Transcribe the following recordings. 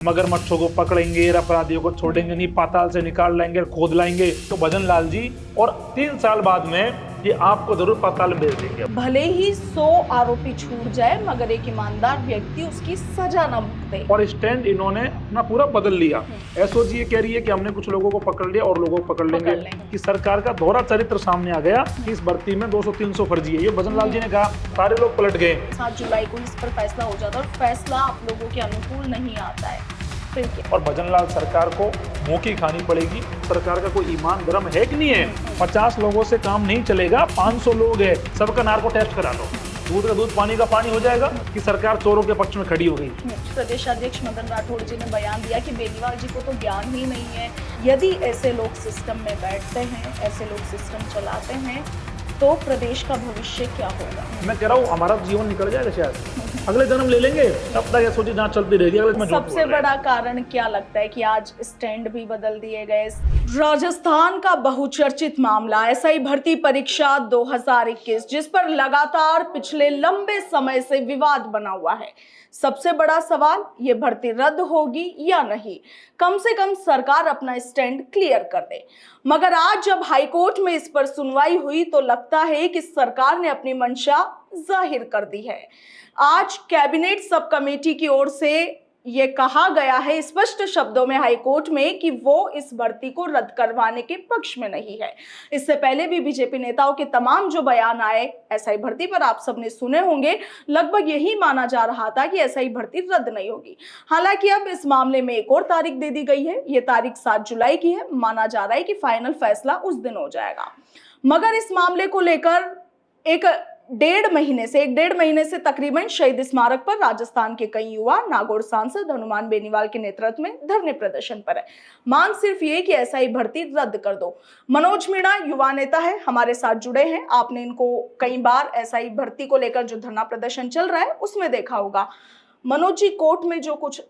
मगरमच्छों को पकड़ेंगे, अपराधियों को छोड़ेंगे नहीं, पाताल से निकाल लाएंगे, खोद लाएंगे। तो भजन लाल जी और 3 साल बाद में ये आपको जरूर पाताल में भेज देंगे। भले ही 100 आरोपी छूट जाए मगर एक ईमानदार व्यक्ति उसकी सजा न भुगते। और स्टैंड इन्होंने अपना पूरा बदल लिया। एसओजी ये कह रही है कि हमने कुछ लोगों को पकड़ लिया और लोगों को पकड़ लेंगे। कि सरकार का दोहरा चरित्र सामने आ गया कि इस भर्ती में 200-300 फर्जी है। ये भजन लाल जी ने कहा, सारे लोग पलट गए। 7 जुलाई को इस पर फैसला हो जाता है और फैसला आप लोगों के अनुकूल नहीं आता है, फिर क्या? और भजन लाल सरकार को मुंह की खानी पड़ेगी। सरकार का कोई ईमान धर्म है कि नहीं है? 50 लोगों से काम नहीं चलेगा, 500 लोग है, सबका नार्को टेस्ट करा लो, दूध का दूध पानी का पानी हो जाएगा। कि सरकार चोरों के पक्ष में खड़ी हो गई। प्रदेश अध्यक्ष मदन राठौड़ जी ने बयान दिया कि बेनीवाल जी को तो ज्ञान ही नहीं है। यदि ऐसे लोग सिस्टम में बैठते हैं, ऐसे लोग सिस्टम चलाते हैं, तो प्रदेश का भविष्य क्या होगा? मैं कह रहा हूँ हमारा जीवन निकल जाएगा शायद, अगले जन्म ले लेंगे, तब तक एसओजी जांच चलती रहेगी। सबसे बड़ा कारण क्या लगता है कि आज स्टैंड भी बदल दिए गए? राजस्थान का बहुचर्चित मामला एसआई भर्ती परीक्षा 2021, जिस पर लगातार पिछले लंबे समय से विवाद बना हुआ है। सबसे बड़ा सवाल, ये भर्ती रद्द होगी या नहीं? कम से कम सरकार अपना स्टैंड क्लियर कर दे। मगर आज जब हाईकोर्ट में इस पर सुनवाई हुई तो लगता है कि सरकार ने अपनी मंशा जाहिर कर दी है। आज कैबिनेट सब कमेटी की ओर से ये कहा गया है स्पष्ट शब्दों में हाईकोर्ट में कि वो इस भर्ती को रद्द करवाने के पक्ष में नहीं है। इससे पहले भी बीजेपी नेताओं के तमाम जो बयान आए एसआई भर्ती पर, आप सबने सुने होंगे। लगभग यही माना जा रहा था कि एसआई भर्ती रद्द नहीं होगी। हालांकि अब इस मामले में एक और तारीख दे दी गई है। ये तारीख 7 जुलाई की है। माना जा रहा है कि फाइनल फैसला उस दिन हो जाएगा। मगर इस मामले को लेकर एक डेढ़ महीने से तकरीबन शहीद स्मारक पर राजस्थान के कई युवा नागौर सांसद हनुमान बेनीवाल के नेतृत्व में धरने प्रदर्शन पर है। मांग सिर्फ ये कि एसआई भर्ती रद्द कर दो। मनोज मीणा युवा नेता है, हमारे साथ जुड़े हैं। आपने इनको कई बार एसआई भर्ती को लेकर जो धरना प्रदर्शन चल रहा है उसमें देखा होगा। मनोज जी, कोर्ट में जो कुछ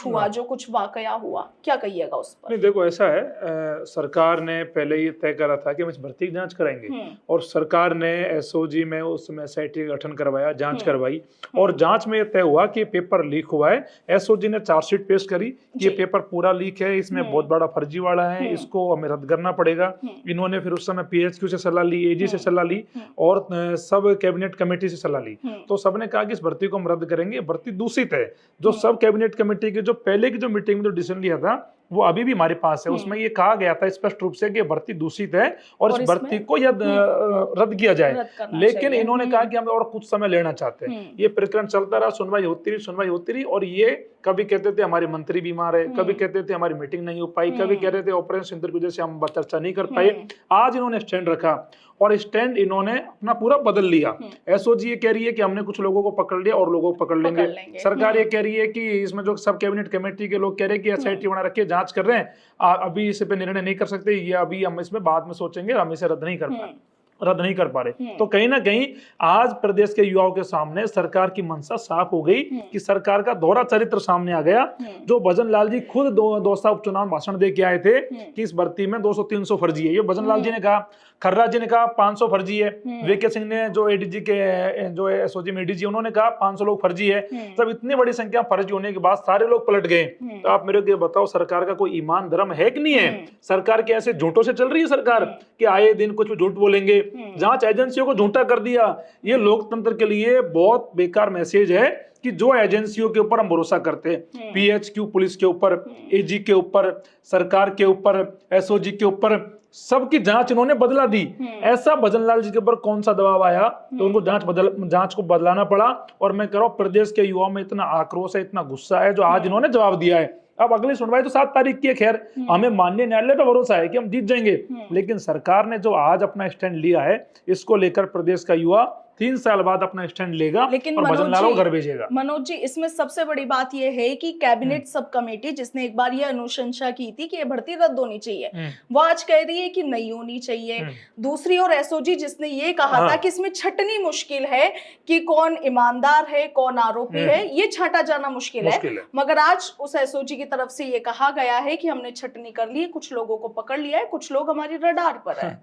हुआ, जो कुछ वाकया हुआ, क्या कहिएगा उस पर? नहीं, देखो ऐसा है, सरकार ने पहले ये तय करा था कि हम इस भर्ती की जांच कराएंगे। और सरकार ने एसओजी में उस समय एसआईटी का गठन करवाया, जांच करवाई। और जांच में ये तय हुआ कि पेपर लीक हुआ है। एसओजी ने चार्जशीट पेश करी कि ये पेपर पूरा लीक है, इसमें बहुत बड़ा फर्जीवाड़ा है, इसको हमें रद्द करना पड़ेगा। इन्होंने फिर उस समय पीएचक्यू से सलाह ली, एजी से सलाह ली और सब कैबिनेट कमेटी से सलाह ली। तो सबने कहा कि इस भर्ती को हम रद्द करेंगे, भर्ती दूषित है। जो सब कैबिनेट कमेटी के जो पहले की जो मीटिंग में जो डिसीजन लिया था वो अभी भी हमारे पास है। उसमें ये कहा गया था स्पष्ट रूप से कि भर्ती दूषित है और इस भर्ती को रद्द किया जाए। लेकिन इन्होंने कहा कि हम और कुछ समय लेना चाहते हैं। ये प्रकरण चलता रहा, सुनवाई होती रही और ये कभी कहते थे हमारे मंत्री बीमार है, कभी कहते थे हमारी मीटिंग नहीं हो पाई, कभी कह रहे थे ऑपरेशन सिंदूर की वजह से हम चर्चा नहीं कर पाए। आज इन्होंने स्टैंड रखा और स्टैंड इन्होंने अपना पूरा बदल लिया। एसओजी ये कह रही है कि हमने कुछ लोगों को पकड़ लिया और लोगों को पकड़ लेंगे। सरकार ये कह रही है कि इसमें जो सब कैबिनेट कमेटी के लोग कह रहे हैं कि एसआईटी बना रखे, जांच कर रहे हैं, अभी इस पे निर्णय नहीं कर सकते, ये अभी हम इसमें बाद में सोचेंगे, हम इसे रद्द नहीं कर पा रहे। तो कहीं ना कहीं आज प्रदेश के युवाओं के सामने सरकार की मंशा साफ हो गई कि सरकार का दोहरा चरित्र सामने आ गया। जो भजन लाल जी खुद दौसा उपचुनाव भाषण दे के आए थे कि इस भर्ती में 200-300 फर्जी है। ये भजन लाल जी ने कहा, खर्रा जी ने कहा 500 फर्जी है, वीके सिंह ने जो एडीजी के जो एसओजी में एडीजी उन्होंने कहा 500 लोग फर्जी है। तब इतनी बड़ी संख्या फर्जी होने के बाद सारे लोग पलट गए। तो आप मेरे को बताओ, सरकार का कोई ईमान धर्म है कि नहीं है? सरकार के ऐसे झूठों से चल रही है सरकार कि आए दिन कुछ भी झूठ बोलेंगे। जांच एजेंसियों को झूठा कर दिया। ये लोकतंत्र के लिए बहुत बेकार मैसेज है कि जो एजेंसियों के ऊपर हम भरोसा करते हैं, पीएचक्यू पुलिस के ऊपर, एजी के ऊपर, सरकार के ऊपर, एसओजी के ऊपर, सबकी जांच इन्होंने बदला दी। ऐसा भजन लाल जी के ऊपर कौन सा दबाव आया तो उनको जांच को बदलाना पड़ा। और मैं कह रहा हूं प्रदेश के युवाओं में इतना आक्रोश है, इतना गुस्सा है, जो आज इन्होंने जवाब दिया है। अब अगली सुनवाई तो 7 तारीख की है। खैर, हमें माननीय न्यायालय पर भरोसा है कि हम जीत जाएंगे। लेकिन सरकार ने जो आज अपना स्टैंड लिया है, इसको लेकर प्रदेश का युवा 3 साल बाद अपना स्टैंड लेगा और भजन लाल को घर भेजेगा। मनोज जी, इसमें सबसे बड़ी बात यह है कि कैबिनेट सब कमेटी जिसने एक बार यह अनुशंसा की थी कि ये भर्ती रद्द होनी चाहिए, वो आज कह रही है कि नहीं होनी चाहिए। दूसरी ओर एसओजी जिसने ये कहा था कि इसमें छटनी मुश्किल है कि कौन ईमानदार है, कौन आरोपी है, ये छांटा जाना मुश्किल है। मगर आज उस एसओजी की तरफ से ये कहा गया है कि हमने छटनी कर ली है, कुछ लोगों को पकड़ लिया है, कुछ लोग हमारी रडार पर है।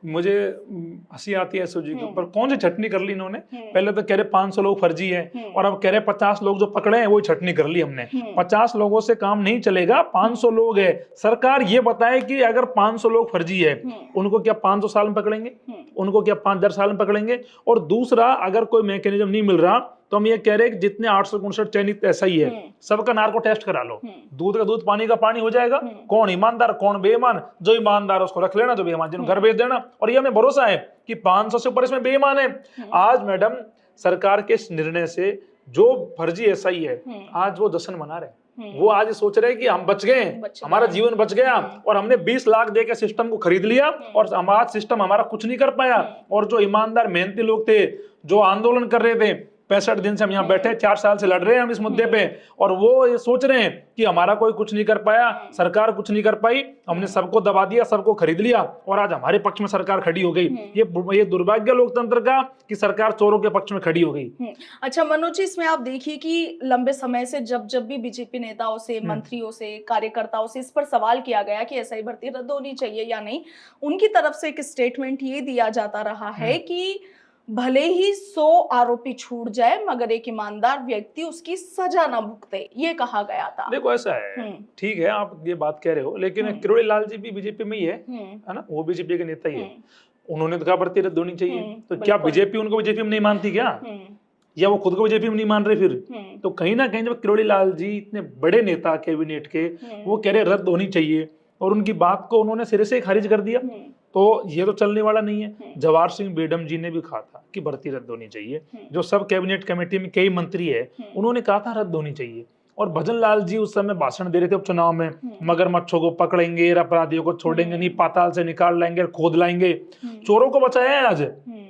मुझे हंसी आती है एसओजी के ऊपर। कौन सी छटनी कर ली इन्होंने। पहले तो कह रहे 500 लोग फर्जी है और अब कह रहे 50 लोग जो पकड़े हैं वो छटनी कर ली हमने। 50 लोगों से काम नहीं चलेगा, 500 लोग है। सरकार ये बताए कि अगर 500 लोग फर्जी है उनको क्या 500 साल में पकड़ेंगे, उनको क्या 5,000 साल में पकड़ेंगे। और दूसरा, अगर कोई मैकेनिज्म नहीं मिल रहा तो हम ये कह रहे हैं कि जितने 859 चयनित ऐसा ही है सबका नार्को टेस्ट करा लो, दूध का दूध पानी का पानी हो जाएगा। कौन ईमानदार कौन बेईमान, जो ईमानदार उसको रख लेना, जो बेईमान जिनको घर भेज देना। और ये हमें भरोसा है कि 500 से ऊपर इसमें बेईमान है। आज मैडम सरकार के इस निर्णय से जो फर्जी ऐसा ही है आज वो जश्न मना रहे, वो आज सोच रहे हैं कि हम बच गए, हमारा जीवन बच गया और हमने 20 लाख दे के सिस्टम को खरीद लिया और आज सिस्टम हमारा कुछ नहीं कर पाया। और जो ईमानदार मेहनती लोग थे जो आंदोलन कर रहे थे, 65 दिन से हम यहाँ बैठे, 4 साल से लड़ रहे हैं हम इस मुद्दे पे, और वो ये सोच रहे हैं कि हमारा कोई कुछ नहीं कर पाया, सरकार कुछ नहीं कर पाई, हमने सबको दबा दिया, सबको खरीद लिया और आज हमारे पक्ष में सरकार खड़ी हो गई। ये दुर्भाग्य लोकतंत्र का कि सरकार चोरों के पक्ष में खड़ी हो गई। अच्छा मनोज जी, इसमें आप देखिए कि लंबे समय से जब भी बीजेपी नेताओं से, मंत्रियों से, कार्यकर्ताओं से इस पर सवाल किया गया कि एसआई भर्ती रद्द होनी चाहिए या नहीं, उनकी तरफ से एक स्टेटमेंट ये दिया जाता रहा है कि भले ही 100 आरोपी छूट जाए मगर एक ईमानदार व्यक्ति उसकी सजा ना भुगते, ये कहा गया था। देखो ऐसा है, ठीक है आप ये बात कह रहे हो, लेकिन किरोड़ी लाल जी भी बीजेपी में ही है ना, वो बीजेपी के नेता ही है। उन्होंने तो कहा भर्ती रद्द होनी चाहिए, तो क्या बीजेपी उनको बीजेपी में नहीं मानती क्या, या वो खुद को बीजेपी में नहीं मान रहे फिर? तो कहीं ना कहीं जब किरोड़ी लाल जी इतने बड़े नेता कैबिनेट के वो कह रहे रद्द होनी चाहिए और उनकी बात को उन्होंने सिरे से खारिज कर दिया, तो ये तो चलने वाला नहीं है। जवाहर सिंह बेडम जी ने भी कहा था कि भर्ती रद्द होनी चाहिए, जो सब कैबिनेट कमेटी में कई मंत्री है उन्होंने कहा था रद्द होनी चाहिए। और भजन लाल जी उस समय भाषण दे रहे थे उपचुनाव में, मगरमच्छों को पकड़ेंगे, अपराधियों को छोड़ेंगे नहीं, पाताल से निकाल लाएंगे, खोद लाएंगे। चोरों को बचाया है आज,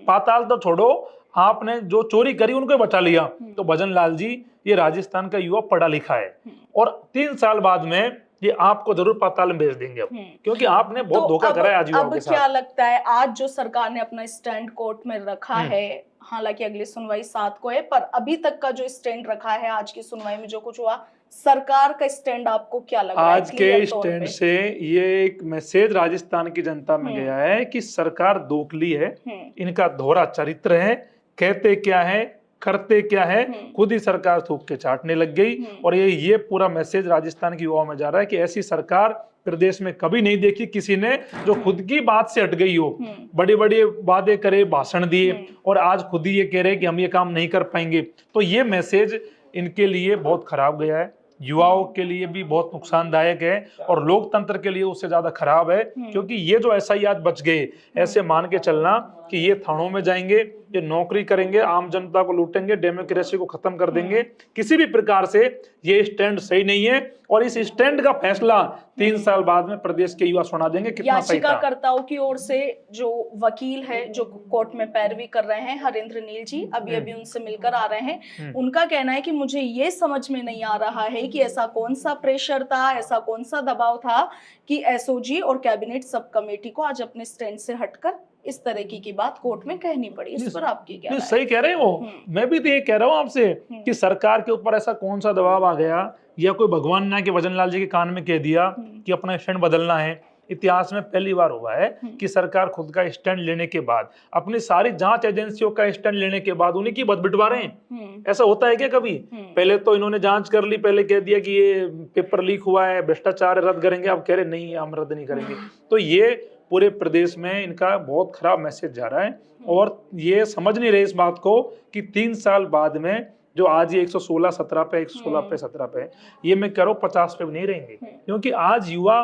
पाताल तो छोड़ो, आपने जो चोरी करी उनको बचा लिया। तो भजन लाल जी ये राजस्थान का युवा पढ़ा लिखा है और 3 साल बाद में ये आपको जरूर पाताल में भेज देंगे अब, क्योंकि आपने बहुत धोखा करा है आज युवाओं के साथ। अब क्या लगता है, आज जो सरकार ने अपना स्टैंड कोर्ट में रखा है, हालांकि अगली सुनवाई 7 को है, पर अभी तक का जो स्टैंड रखा है, आज की सुनवाई में जो कुछ हुआ, सरकार का स्टैंड आपको क्या लग रहा है? आज के स्टैंड से ये एक मैसेज राजस्थान की जनता में गया है कि सरकार दोखली है, इनका दोहरा चरित्र है, कहते क्या है करते क्या है, खुद ही सरकार थूक के चाटने लग गई। और ये पूरा मैसेज राजस्थान की युवाओं में जा रहा है कि ऐसी सरकार प्रदेश में कभी नहीं देखी किसी ने जो खुद की बात से हट गई हो, बड़े बड़े वादे करे, भाषण दिए और आज खुद ही ये कह रहे हैं कि हम ये काम नहीं कर पाएंगे। तो ये मैसेज इनके लिए बहुत खराब गया है, युवाओं के लिए भी बहुत नुकसानदायक है और लोकतंत्र के लिए उससे ज्यादा खराब है, क्योंकि ये जो ऐसा ही आज बच गए, ऐसे मान के चलना कि ये थानों में जाएंगे, ये नौकरी करेंगे, आम जनता को लूटेंगे, डेमोक्रेसी को खत्म कर देंगे। किसी भी प्रकार से ये स्टैंड सही नहीं है और इस स्टैंड का फैसला 3 साल बाद में प्रदेश के युवा सुना देंगे कितना सही था। याचिकाकर्ताओं की ओर से जो वकील है जो कोर्ट में पैरवी कर रहे हैं, हरेंद्र नील जी, अभी उनसे मिलकर आ रहे हैं, उनका कहना है कि मुझे ये समझ में नहीं आ रहा है कि ऐसा कौन सा प्रेशर था, ऐसा कौन सा दबाव था कि एसओजी और कैबिनेट सब कमेटी को आज अपने स्टैंड से हटकर इस तरह की बात कोर्ट में कहनी पड़ी। इस पर आपकी क्या राय है? सही कह रहे हैं वो, मैं भी तो ये कह रहा हूँ आपसे कि सरकार के ऊपर ऐसा कौन सा दबाव आ गया या कोई भगवान ने कि भजन लाल जी के कान में कह दिया कि अपना स्टैंड बदलना है। इतिहास में पहली बार हुआ है कि सरकार खुद का स्टैंड लेने के बाद, अपनी सारी जांच एजेंसियों का स्टैंड लेने के बाद उन्हीं की बद बिटवा रहे हैं। ऐसा होता है क्या कभी? पहले तो इन्होंने जांच कर ली, पहले कह दिया कि ये पेपर लीक हुआ है, भ्रष्टाचार रद्द करेंगे, अब कह रहे नहीं हम रद्द नहीं करेंगे। तो ये पूरे प्रदेश में इनका बहुत खराब मैसेज जा रहा है और ये समझ नहीं रहे इस बात को कि 3 साल बाद में जो आज ये 116-17 पे, 116 पे, 17 पे, ये मैं कह रहा हूँ 50 पे भी नहीं रहेंगे, क्योंकि आज युवा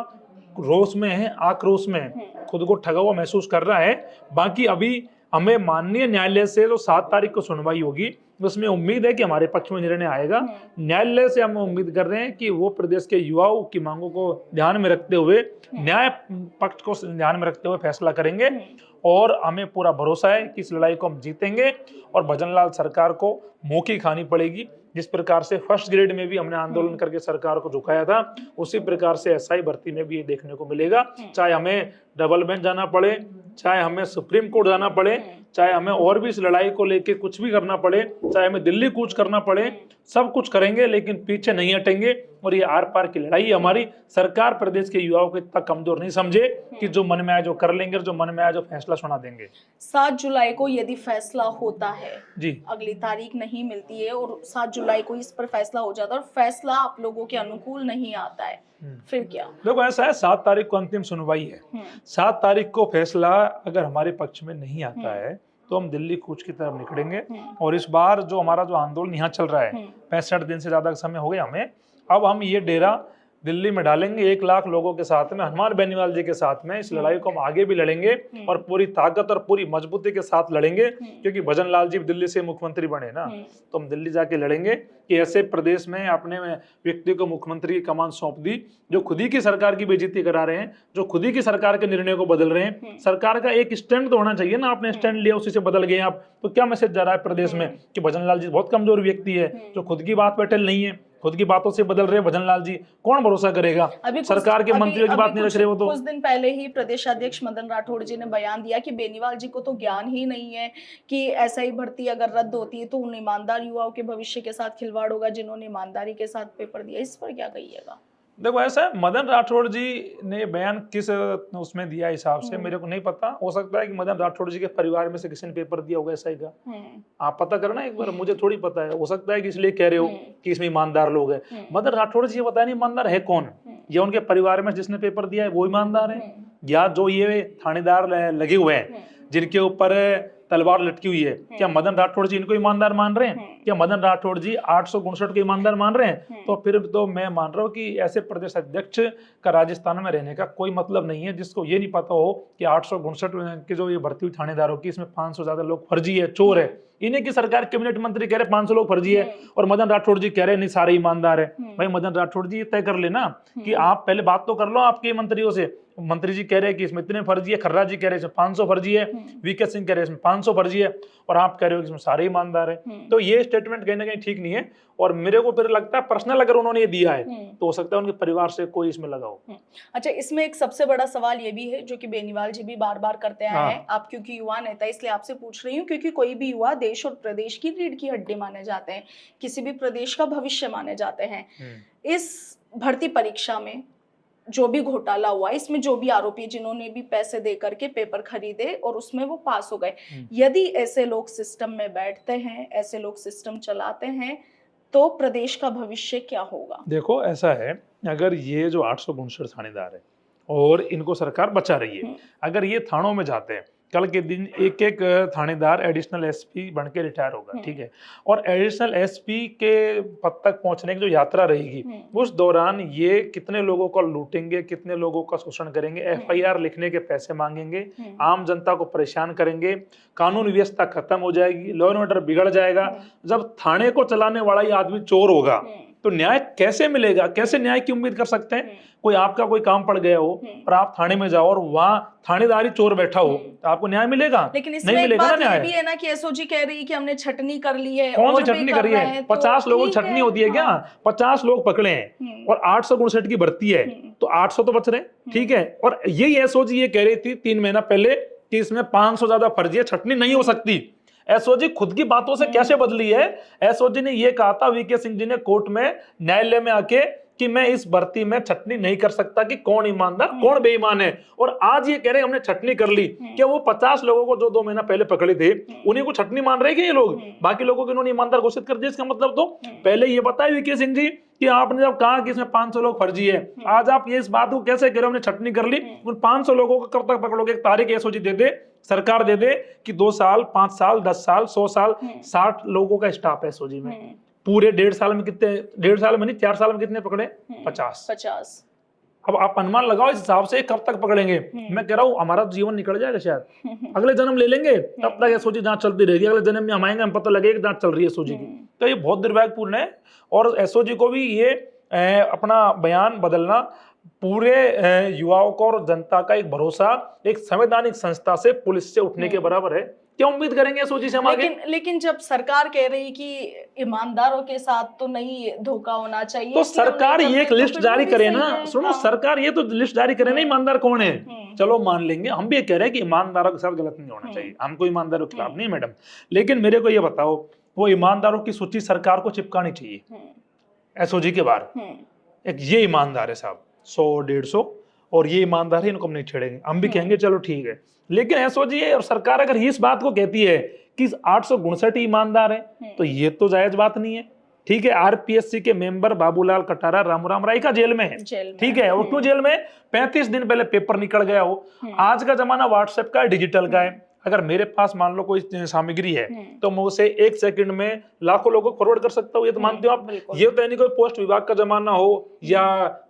रोष में है, आक्रोश में है, खुद को ठगा हुआ महसूस कर रहा है। बाकी अभी हमें माननीय न्यायालय से जो 7 तारीख को सुनवाई होगी उसमें उम्मीद है कि हमारे पक्ष में निर्णय आएगा। न्यायालय से हम उम्मीद कर रहे हैं कि वो प्रदेश के युवाओं की मांगों को ध्यान में रखते हुए, न्याय पक्ष को ध्यान में रखते हुए फैसला करेंगे और हमें पूरा भरोसा है कि इस लड़ाई को हम जीतेंगे और भजनलाल सरकार को मौकी खानी पड़ेगी। जिस प्रकार से फर्स्ट ग्रेड में भी हमने आंदोलन करके सरकार को झुकाया था, उसी प्रकार से एसआई भर्ती में भी ये देखने को मिलेगा। चाहे हमें डबल बेंच जाना पड़े, चाहे हमें सुप्रीम कोर्ट जाना पड़े, चाहे हमें और भी इस लड़ाई को लेके कुछ भी करना पड़े, चाहे हमें दिल्ली कूच करना पड़े, सब कुछ करेंगे, लेकिन पीछे नहीं हटेंगे। और ये आर पार की लड़ाई है हमारी। सरकार प्रदेश के युवाओं को इतना कमजोर नहीं समझे कि जो मन में आए जो कर लेंगे, जो मन में आए जो फैसला सुना देंगे। 7 जुलाई को यदि फैसला होता है जी, अगली तारीख नहीं मिलती है और 7 जुलाई को इस पर फैसला हो जाता है और फैसला आप लोगों के अनुकूल नहीं आता है, फिर क्या? देखो ऐसा है, 7 तारीख को अंतिम सुनवाई है। 7 तारीख को फैसला अगर हमारे पक्ष में नहीं आता है तो हम दिल्ली कूच की तरफ निकलेंगे। और इस बार जो हमारा जो आंदोलन यहाँ चल रहा है, 65 दिन से ज्यादा समय हो गया हमें, अब हम ये डेरा दिल्ली में डालेंगे 1 लाख लोगों के साथ में, हनुमान बेनीवाल जी के साथ में। इस लड़ाई को हम आगे भी लड़ेंगे और पूरी ताकत और पूरी मजबूती के साथ लड़ेंगे, क्योंकि भजन लाल जी दिल्ली से मुख्यमंत्री बने ना, तो हम दिल्ली जाके लड़ेंगे कि ऐसे प्रदेश में अपने व्यक्ति को मुख्यमंत्री की कमान सौंप दी जो खुद ही की सरकार की बेइज्जती करा रहे हैं, जो खुद ही की सरकार के निर्णय को बदल रहे हैं। सरकार का एक स्टैंड तो होना चाहिए ना, आपने स्टैंड लिया उसी से बदल गए आप, तो क्या मैसेज जा रहा है प्रदेश में कि भजन लाल जी बहुत कमजोर व्यक्ति है, जो खुद की बात पे अटल नहीं है, खुद की बातों से बदल रहे भजन लाल जी, कौन भरोसा करेगा? सरकार के मंत्रियों की बात नहीं रख रहे हो तो। कुछ दिन पहले ही प्रदेश अध्यक्ष मदन राठौड़ जी ने बयान दिया कि बेनीवाल जी को तो ज्ञान ही नहीं है कि एसआई भर्ती अगर रद्द होती है तो उन ईमानदार युवाओं के भविष्य के साथ खिलवाड़ होगा जिन्होंने ईमानदारी के साथ पेपर दिया। इस पर क्या कहिएगा? देखो ऐसा है, मदन राठौड़ जी ने बयान किस उसमें दिया हिसाब से मेरे को नहीं पता। हो सकता है कि मदन राठौड़ जी के परिवार में से किसी ने पेपर दिया होगा एसआई का, आप पता करना एक बार, मुझे थोड़ी पता है। हो सकता है कि इसलिए कह रहे हो कि इसमें ईमानदार लोग हैं। मदन राठौड़ जी ये पता नहीं ईमानदार है कौन, या उनके परिवार में जिसने पेपर दिया है वो ईमानदार है, या जो ये थानेदार लगे हुए हैं जिनके ऊपर तलवार लटकी हुई है, क्या मदन राठौड़ जी इनको ईमानदार मान रहे हैं? क्या मदन राठौड़ जी 859 के ईमानदार मान रहे हैं? तो फिर तो मैं मान रहा हूँ कि ऐसे प्रदेश अध्यक्ष का राजस्थान में रहने का कोई मतलब नहीं है जिसको ये नहीं पता हो कि 859 की जो ये भर्ती हुई थानेदारों की, इसमें 500 ज्यादा लोग फर्जी है, चोर है। इन्हीं की सरकार कैबिनेट मंत्री कह रहे 500 लोग फर्जी है और मदन राठौड़ जी कह रहे नहीं सारे ईमानदार है। भाई मदन राठौड़ जी ये तय कर लेना कि आप पहले बात तो कर लो आपके मंत्रियों से। मंत्री जी कह रहे हैं कि इसमें इतने फर्जी है, खर्रा जी कह रहे हैं इसमें 500 फर्जी है, वीके सिंह कह रहे हैं इसमें 500 फर्जी है, और आप कह रहे हो कि इसमें सारे ईमानदार है। तो ये स्टेटमेंट कहीं ना कहीं ठीक नहीं है। और मेरे को फिर लगता है पर्सनल अगर उन्होंने ये दिया है तो हो सकता है उनके परिवार से कोई इसमें लगा हो। अच्छा, इसमें एक सबसे बड़ा सवाल ये भी है जो कि बेनीवाल जी भी बार बार करते आए हैं। आप क्योंकि युवा नेता इसलिए आपसे पूछ रही हूँ, क्योंकि कोई भी युवा देश और प्रदेश की रीढ़ की हड्डी माने जाते हैं, किसी भी प्रदेश का भविष्य माने जाते हैं। इस भर्ती परीक्षा में जो भी घोटाला हुआ, इसमें जो भी आरोपी जिन्होंने भी पैसे दे करके पेपर खरीदे और उसमें वो पास हो गए, यदि ऐसे लोग सिस्टम में बैठते हैं, ऐसे लोग सिस्टम चलाते हैं, तो प्रदेश का भविष्य क्या होगा? देखो ऐसा है, अगर ये जो 859 थानेदार है और इनको सरकार बचा रही है, अगर ये थानों में जाते हैं, कल के दिन एक एक थानेदार एडिशनल एसपी बन के रिटायर होगा, ठीक है, और एडिशनल एसपी के पद तक पहुंचने की जो यात्रा रहेगी उस दौरान ये कितने लोगों को लूटेंगे, कितने लोगों का शोषण करेंगे, एफआईआर लिखने के पैसे मांगेंगे, आम जनता को परेशान करेंगे, कानून व्यवस्था खत्म हो जाएगी, लॉ एंड ऑर्डर बिगड़ जाएगा। जब थाने को चलाने वाला ये आदमी चोर होगा तो न्याय कैसे मिलेगा? कैसे न्याय की उम्मीद कर सकते हैं? कोई आपका कोई काम पड़ गया हो और आप थाने में जाओ और वहां थानेदारी चोर बैठा हो तो आपको न्याय मिलेगा? लेकिन इसमें एक बात ये भी है ना कि एसओजी कह रही है कि हमने छटनी कर ली है। कौन सी छटनी करी है? 50 लोगों की छटनी होती है क्या? 50 लोग पकड़े हैं और 859 की भर्ती है तो 800 तो बच रहे, ठीक है। और यही एसओजी ये कह रही थी 3 महीना पहले कि इसमें 500 ज्यादा फर्जी है, छटनी नहीं हो सकती। एसओजी खुद की बातों से कैसे बदली है? एसओजी ने यह कहा था वीके सिंह जी ने कोर्ट में, न्यायालय में आके, कि मैं इस भर्ती में छटनी नहीं कर सकता कि कौन ईमानदार कौन बेईमान है। और आज ये कह रहे हैं हमने छटनी कर ली। क्या वो 50 लोगों को जो 2 महीना पहले पकड़े थे उन्हीं को छटनी मान रहे हैं ये लोग? बाकी लोगों को इन्होंने ईमानदार घोषित कर दिया। इसका मतलब तो पहले ये बताया वीके सिंह जी कि आपने जब कहा कि इसमें 500 लोग फर्जी है, आज आप ये इस बात को कैसे कह रहे हो हमने छटनी कर ली? उन 500 लोगों को कब तक पकड़ोगे? एक तारीख एसओजी दे दे, सरकार दे दे कि 2 साल, 5 साल, 10 साल, 100 साल, 60 लोगों का स्टाफ है एसओजी में। पूरे 1.5 साल में कितने, 1.5 साल में नहीं 4 साल में कितने पकड़े? 50। अब आप अनुमान लगाओ इस हिसाब से कब तक पकड़ेंगे। मैं कह रहा हूँ हमारा जीवन निकल जाएगा, शायद अगले जन्म ले लेंगे, तब तक एसओजी जांच चलती रहेगी। अगले जन्म में हम आएंगे, हम पता लगेगा जांच चल रही है एसओजी की। तो ये बहुत दुर्भाग्यपूर्ण है और एसओजी को भी ये अपना बयान बदलना पूरे युवाओं को और जनता का एक भरोसा एक संवैधानिक संस्था से, पुलिस से उठने के बराबर है। क्या उम्मीद करेंगे एसओजी से हम आगे? लेकिन जब सरकार कह रही कि ईमानदारों के साथ तो नहीं धोखा होना चाहिए, तो सरकार ये एक लिस्ट जारी करे ना। सुनो, हाँ। सरकार ये तो लिस्ट जारी करे ना ईमानदार कौन है। चलो मान लेंगे, हम भी ये कह रहे हैं कि ईमानदारों के साथ गलत नहीं होना चाहिए, हमको ईमानदारों के खिलाफ नहीं मैडम, लेकिन मेरे को ये बताओ, वो ईमानदारों की सूची सरकार को चिपकानी चाहिए एसओजी के बाहर। एक ये ईमानदार है साहब 100-150, और ये ईमानदार है, इनको हम नहीं छेड़ेंगे, हम भी कहेंगे चलो ठीक है। लेकिन एसओजी और सरकार अगर इस बात को कहती है कि 859 ईमानदार है, तो ये तो जायज बात नहीं है। ठीक है, आरपीएससी के मेंबर बाबूलाल कटारा रामूराम राय का जेल में है, ठीक है, वो क्यों जेल में? 35 दिन पहले पेपर निकल गया हो। आज का जमाना व्हाट्सएप का है, डिजिटल का है। अगर मेरे पास मान लो कोई सामग्री है तो मैं उसे 1 सेकंड में लाखों लोगों को फॉरवर्ड कर सकता हूँ, ये तो मानते हो आप? ये तो नहीं कोई पोस्ट विभाग का जमाना हो या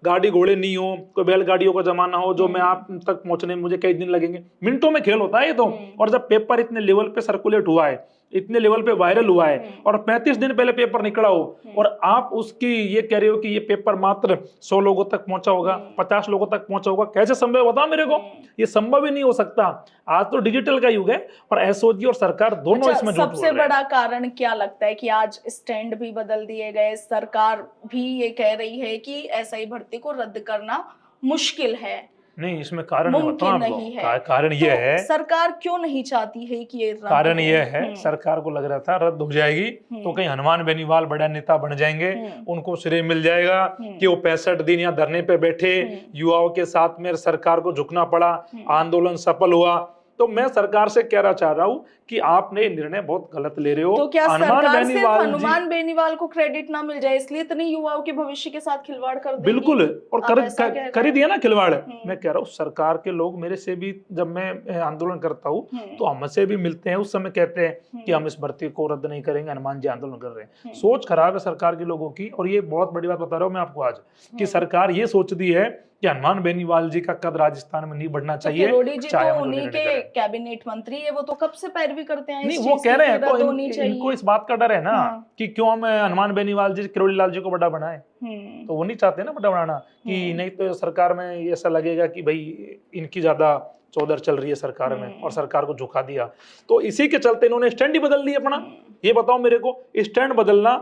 गाड़ी घोड़े नहीं हो, कोई बैलगाड़ियों का जमाना हो जो मैं आप तक पहुंचने में मुझे कई दिन लगेंगे, मिनटों में खेल होता है ये तो। और जब पेपर इतने लेवल पे सर्कुलेट हुआ है, इतने लेवल पे वायरल हुआ है, और 35 दिन पहले पेपर निकला हो, और आप उसकी ये कह रहे हो कि ये पेपर मात्र 100 लोगों तक पहुंचा होगा, 50 लोगों तक पहुंचा होगा, कैसे संभव बताओ मेरे को? ये संभव ही नहीं हो सकता। आज तो डिजिटल का युग है, और एसओजी और सरकार दोनों इसमें जुट रहे हैं। सबसे बड़ा कारण क्या लगता है कि आज स्टैंड भी बदल दिए गए, सरकार भी ये कह रही है कि एसआई भर्ती को रद्द करना मुश्किल है? नहीं, इसमें कारण मुमकिन नहीं है। कारण ये है, सरकार क्यों नहीं चाहती है कि ये कारण ये है, सरकार को लग रहा था रद्द हो जाएगी तो कहीं हनुमान बेनीवाल बड़ा नेता बन जाएंगे, उनको श्रेय मिल जाएगा कि वो 65 दिन यहाँ धरने पे बैठे, युवाओं के साथ में सरकार को झुकना पड़ा, आंदोलन सफल हुआ। तो मैं सरकार से कहना चाह रहा हूँ कि आपने निर्णय बहुत गलत ले रहे हो। तो क्या सरकार सिर्फ हनुमान बेनीवाल को क्रेडिट ना मिल जाए इसलिए इतने युवाओं के भविष्य के साथ खिलवाड़ कर देगी? बिल्कुल, और कर ही दिया ना खिलवाड़। मैं कह रहा हूँ सरकार के लोग मेरे से भी, जब मैं आंदोलन करता हूँ तो हमसे भी मिलते हैं, उस समय कहते हैं कि हम इस भर्ती को रद्द नहीं करेंगे, हनुमान जी आंदोलन कर रहे हैं। सोच खराब है सरकार के लोगों की, और ये बहुत बड़ी बात बता रहा हूँ मैं आपको आज, कि सरकार ये सोचती है कि हनुमान बेनीवाल जी का कद राजस्थान में नहीं बढ़ना चाहिए। किरोड़ी जी तो उन्हीं के कैबिनेट मंत्री है, वो तो कब से पैरवी करते हैं। नहीं, वो कह रहे हैं तो इनको इस बात का डर है ना कि क्यों हम हनुमान बेनीवाल जी किरोड़ी लाल जी को बड़ा बनाए, तो वो नहीं चाहते ना बड़ा बनाना, कि नहीं तो सरकार में ऐसा लगेगा कि भाई इनकी ज्यादा चौधर चल रही है सरकार में, और सरकार को झुका दिया। तो इसी के चलते इन्होंने स्टैंड ही बदल दिया अपना। ये बताओ मेरे को, स्टैंड बदलना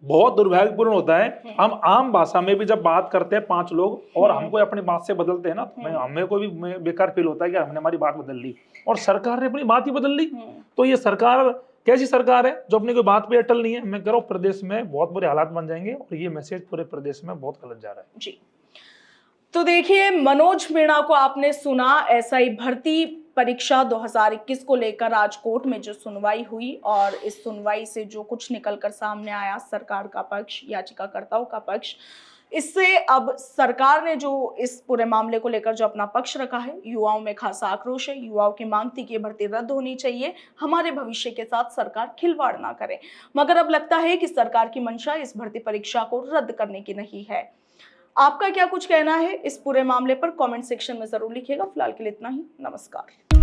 बहुत दुर्भाग्यपूर्ण होता है। हम आम भाषा में भी जब बात करते हैं 5 लोग और हमको अपनी बात से बदलते हैं ना, तो हमें को भी बेकार फील होता है कि हमने हमारी बात बदल ली, और सरकार ने अपनी बात ही बदल ली। तो ये सरकार कैसी सरकार है जो अपनी कोई बात पे अटल नहीं है? मैं कह रहा हूँ प्रदेश में बहुत बुरे हालात बन जाएंगे, और ये मैसेज पूरे प्रदेश में बहुत गलत जा रहा है जी। तो देखिए, मनोज मीणा को आपने सुना। एसआई भर्ती परीक्षा 2021 को लेकर आज कोर्ट में जो सुनवाई हुई, और इस सुनवाई से जो कुछ निकलकर सामने आया, सरकार का पक्ष, याचिकाकर्ताओं का पक्ष, इससे अब सरकार ने जो इस पूरे मामले को लेकर जो अपना पक्ष रखा है, युवाओं में खासा आक्रोश है। युवाओं की मांग थी कि ये भर्ती रद्द होनी चाहिए, हमारे भविष्य के साथ सरकार खिलवाड़ ना करे। मगर अब लगता है कि सरकार की मंशा इस भर्ती परीक्षा को रद्द करने की नहीं है। आपका क्या कुछ कहना है इस पूरे मामले पर? कमेंट सेक्शन में जरूर लिखिएगा। फिलहाल के लिए इतना ही। नमस्कार।